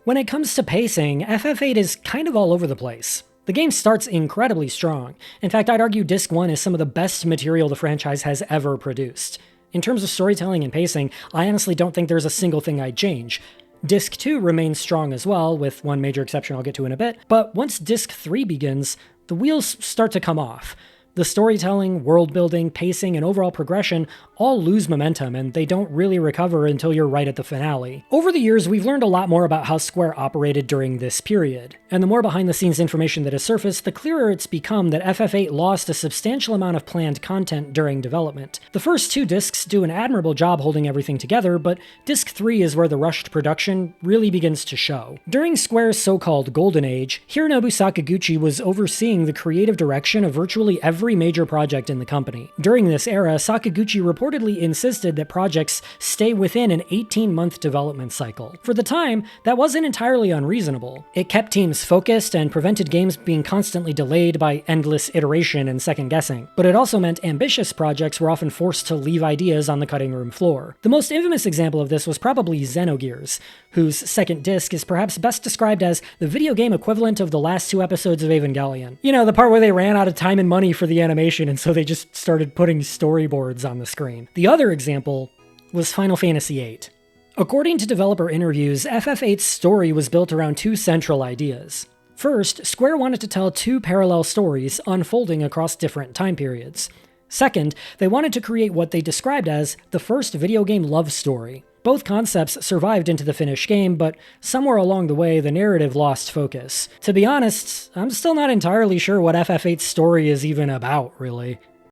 When it comes to pacing, FF8 is kind of all over the place. The game starts incredibly strong. In fact, I'd argue Disc 1 is some of the best material the franchise has ever produced. In terms of storytelling and pacing, I honestly don't think there's a single thing I'd change. Disc 2 remains strong as well, with one major exception I'll get to in a bit, but once Disc 3 begins, the wheels start to come off. The storytelling, world-building, pacing, and overall progression all lose momentum, and they don't really recover until you're right at the finale. Over the years, we've learned a lot more about how Square operated during this period, and the more behind-the-scenes information that has surfaced, the clearer it's become that FF8 lost a substantial amount of planned content during development. The first two discs do an admirable job holding everything together, but Disc 3 is where the rushed production really begins to show. During Square's so-called Golden Age, Hironobu Sakaguchi was overseeing the creative direction of virtually every major project in the company. During this era, Sakaguchi reportedly insisted that projects stay within an 18-month development cycle. For the time, that wasn't entirely unreasonable. It kept teams focused and prevented games being constantly delayed by endless iteration and second-guessing. But it also meant ambitious projects were often forced to leave ideas on the cutting room floor. The most infamous example of this was probably Xenogears, whose second disc is perhaps best described as the video game equivalent of the last two episodes of Evangelion. You know, the part where they ran out of time and money for the animation, and so they just started putting storyboards on the screen. The other example was Final Fantasy VIII. According to developer interviews, FF8's story was built around two central ideas. First, Square wanted to tell two parallel stories unfolding across different time periods. Second, they wanted to create what they described as the first video game love story. Both concepts survived into the finished game, but somewhere along the way, the narrative lost focus. To be honest, I'm still not entirely sure what FF8's story is even about, really.